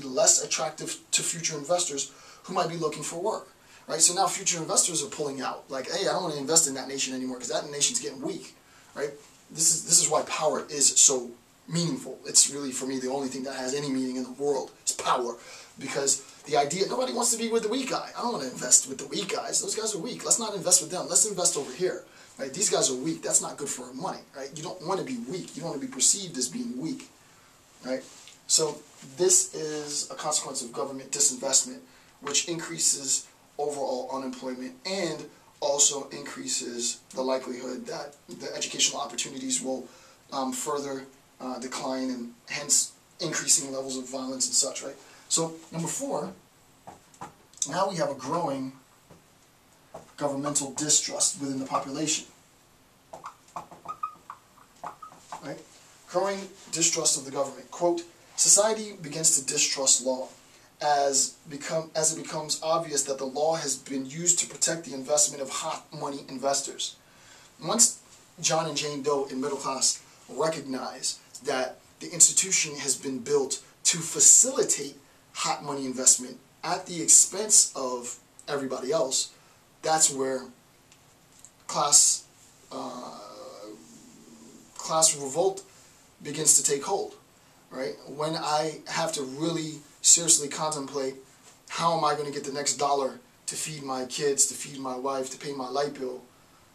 less attractive to future investors who might be looking for work, right? So now future investors are pulling out, like, hey, I don't want to invest in that nation anymore because that nation's getting weak, right? This is why power is so meaningful. It's really, for me, the only thing that has any meaning in the world is power, because the idea, nobody wants to be with the weak guy. I don't want to invest with the weak guys. Those guys are weak. Let's not invest with them. Let's invest over here, right? These guys are weak. That's not good for our money, right? You don't want to be weak. You don't want to be perceived as being weak, right? So this is a consequence of government disinvestment, which increases overall unemployment and also increases the likelihood that the educational opportunities will further decline, and hence increasing levels of violence and such, right? So number 4, now we have a growing governmental distrust within the population, right? Growing distrust of the government. Quote, society begins to distrust law as it becomes obvious that the law has been used to protect the investment of hot money investors. Once John and Jane Doe in middle class recognize that the institution has been built to facilitate hot money investment at the expense of everybody else, that's where class revolt begins to take hold, right? When I have to really seriously contemplate, how am I going to get the next dollar to feed my kids, to feed my wife, to pay my light bill?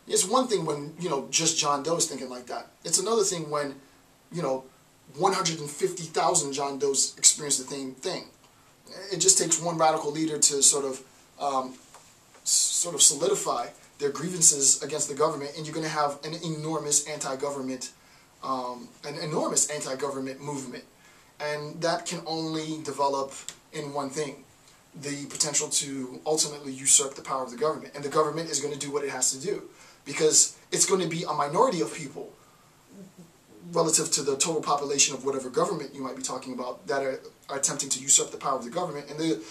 It's one thing when, just John Doe is thinking like that. It's another thing when, 150,000 John Does experience the same thing. It just takes one radical leader to sort of solidify their grievances against the government, and you're going to have an enormous anti-government movement. And that can only develop in one thing: the potential to ultimately usurp the power of the government. And the government is going to do what it has to do, because it's going to be a minority of people relative to the total population of whatever government you might be talking about that are attempting to usurp the power of the government. And in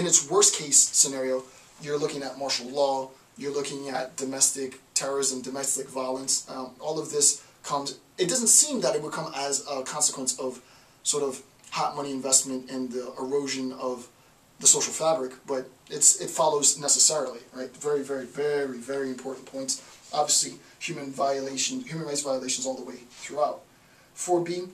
its worst case scenario, you're looking at martial law, you're looking at domestic terrorism, domestic violence. All of this comes, it doesn't seem that it would come as a consequence of sort of hot money investment and the erosion of the social fabric, but it follows necessarily, right? Very, very, very, very important points. Obviously, human rights violations all the way throughout. 4b,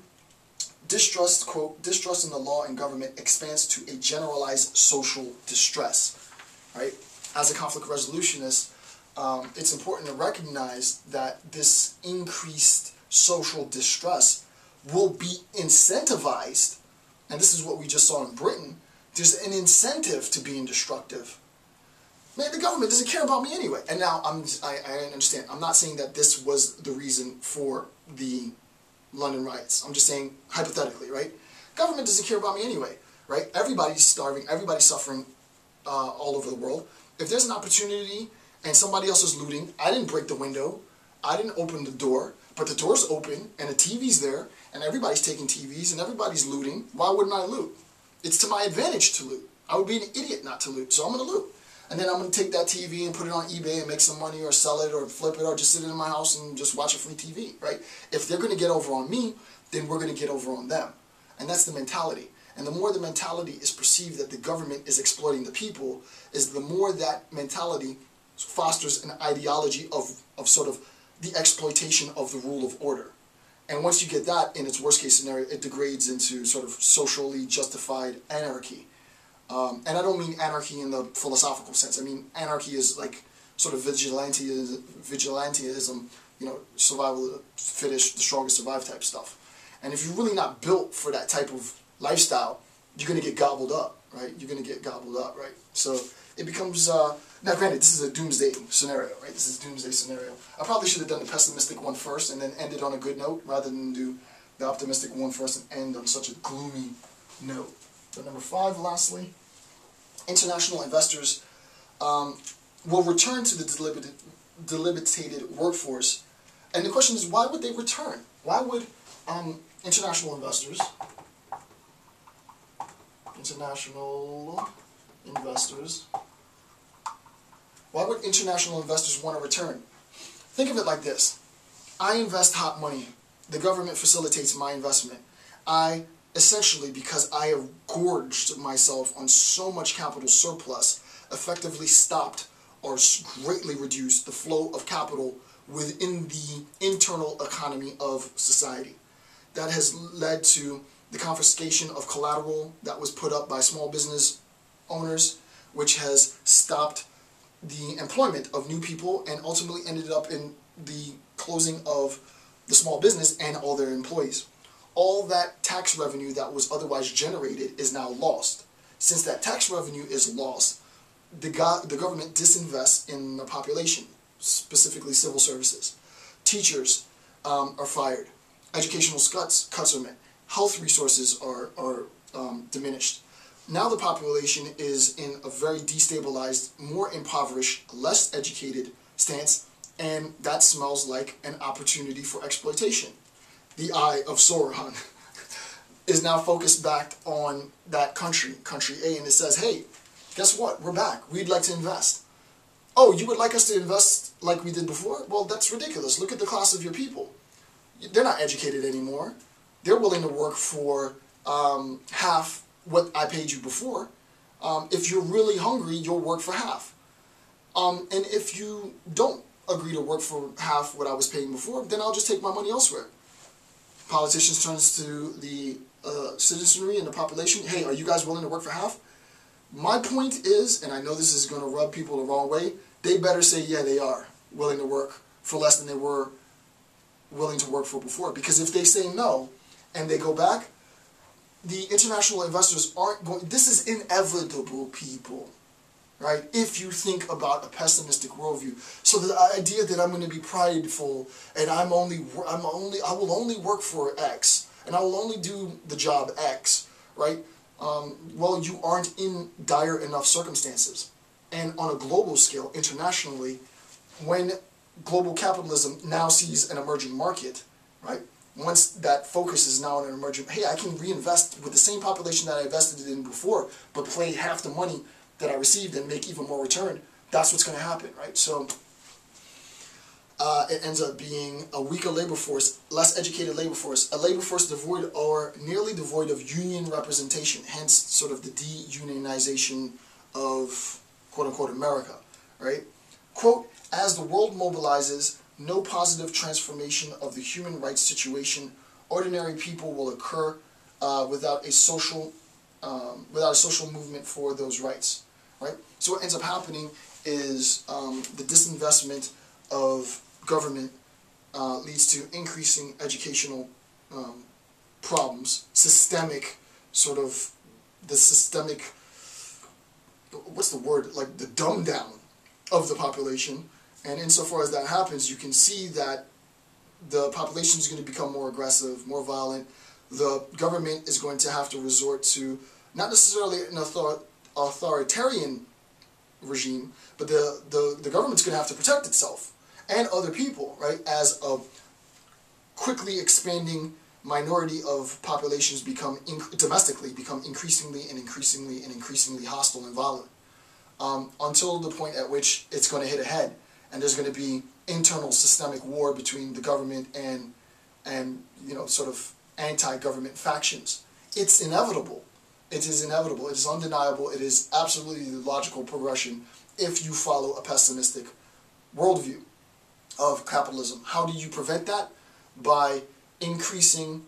distrust, quote, distrust in the law and government expands to a generalized social distress, right? As a conflict resolutionist, it's important to recognize that this increased social distress will be incentivized, and this is what we just saw in Britain. There's an incentive to being destructive. Man, the government doesn't care about me anyway. And now I understand. I'm not saying that this was the reason for the London riots. I'm just saying hypothetically, right? Government doesn't care about me anyway, right? Everybody's starving. Everybody's suffering all over the world. If there's an opportunity and somebody else is looting, I didn't break the window, I didn't open the door, but the door's open and the TV's there and everybody's taking TVs and everybody's looting, why wouldn't I loot? It's to my advantage to loot. I would be an idiot not to loot, so I'm going to loot. And then I'm going to take that TV and put it on eBay and make some money, or sell it, or flip it, or just sit in my house and just watch a free TV, right? If they're going to get over on me, then we're going to get over on them. And that's the mentality. And the more the mentality is perceived that the government is exploiting the people, is the more that mentality fosters an ideology of sort of the exploitation of the rule of order. And once you get that, in its worst case scenario, it degrades into sort of socially justified anarchy. And I don't mean anarchy in the philosophical sense. I mean anarchy is like sort of vigilantism, survival of the fittest, the strongest survive type stuff. And if you're really not built for that type of lifestyle, you're going to get gobbled up, right? You're going to get gobbled up, right? So it becomes, now granted, this is a doomsday scenario, right? This is a doomsday scenario. I probably should have done the pessimistic one first and then ended on a good note, rather than do the optimistic one first and end on such a gloomy note. But number 5, lastly, international investors will return to the debilitated workforce. And the question is, why would they return? Why would international investors want to return? Think of it like this. I invest hot money. The government facilitates my investment. I essentially because I have gorged myself on so much capital surplus, effectively stopped or greatly reduced the flow of capital within the internal economy of society. That has led to the confiscation of collateral that was put up by small business owners, which has stopped the employment of new people and ultimately ended up in the closing of the small business and all their employees. All that tax revenue that was otherwise generated is now lost. Since that tax revenue is lost, the government disinvests in the population, specifically civil services. Teachers are fired. Educational cuts are made. Health resources are diminished. Now the population is in a very destabilized, more impoverished, less educated stance, and that smells like an opportunity for exploitation. The Eye of Sauron is now focused back on that country A, and it says, hey, guess what? We're back. We'd like to invest. Oh, you would like us to invest like we did before? Well, that's ridiculous. Look at the class of your people. They're not educated anymore. They're willing to work for half what I paid you before. If you're really hungry, you'll work for half. And if you don't agree to work for half what I was paying before, then I'll just take my money elsewhere. Politicians turn to the citizenry and the population. Hey, are you guys willing to work for half? My point is, and I know this is going to rub people the wrong way, they better say, yeah, they are willing to work for less than they were willing to work for before. Because if they say no and they go back, the international investors aren't going. This is inevitable, people, right? If you think about a pessimistic worldview, so the idea that I'm going to be prideful and I will only work for X and I will only do the job X, right? Well, you aren't in dire enough circumstances. And on a global scale, internationally, when global capitalism now sees an emerging market, right? Once that focus is now on an emerging, hey, I can reinvest with the same population that I invested in before, but pay half the money that I received and make even more return, that's what's going to happen, right? So it ends up being a weaker labor force, less educated labor force, a labor force devoid or nearly devoid of union representation, hence sort of the de-unionization of quote-unquote America, right? Quote, as the world mobilizes, no positive transformation of the human rights situation, ordinary people will occur without a social movement for those rights, right? So what ends up happening is the disinvestment of government leads to increasing educational problems, systemic sort of, the systemic, what's the word, like the dumb down of the population. And insofar as that happens, you can see that the population is going to become more aggressive, more violent. The government is going to have to resort to not necessarily an authoritarian regime, but the government's going to have to protect itself and other people, right? As a quickly expanding minority of populations domestically become increasingly hostile and violent, until the point at which it's going to hit a head. And there's going to be internal systemic war between the government and sort of anti-government factions. It's inevitable. It is inevitable. It is undeniable. It is absolutely the logical progression if you follow a pessimistic worldview of capitalism. How do you prevent that? By increasing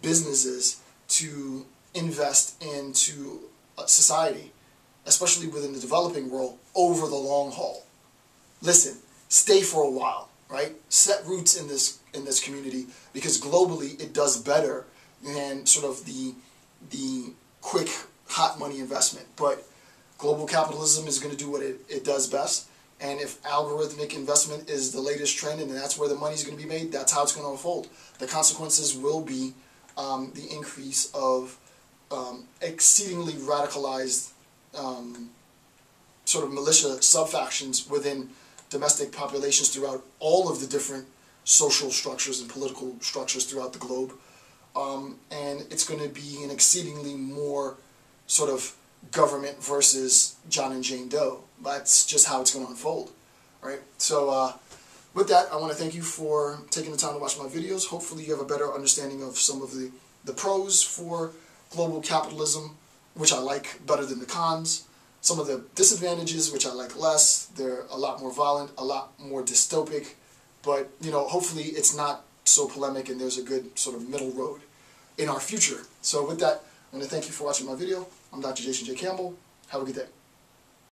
businesses to invest into society, especially within the developing world, over the long haul. Listen, stay for a while, right? Set roots in this community, because globally it does better than sort of the quick hot money investment. But global capitalism is going to do what it does best, and if algorithmic investment is the latest trend and that's where the money is going to be made, that's how it's going to unfold. The consequences will be the increase of exceedingly radicalized sort of militia sub-factions within domestic populations throughout all of the different social structures and political structures throughout the globe. And it's going to be an exceedingly more sort of government versus John and Jane Doe. That's just how it's going to unfold, right? So with that, I want to thank you for taking the time to watch my videos. Hopefully you have a better understanding of some of the the pros for global capitalism, which I like better than the cons. Some of the disadvantages, which I like less. They're a lot more violent, a lot more dystopic, but hopefully it's not so polemic and there's a good sort of middle road in our future. So with that, I want to thank you for watching my video. I'm Dr. Jason J. Campbell. Have a good day.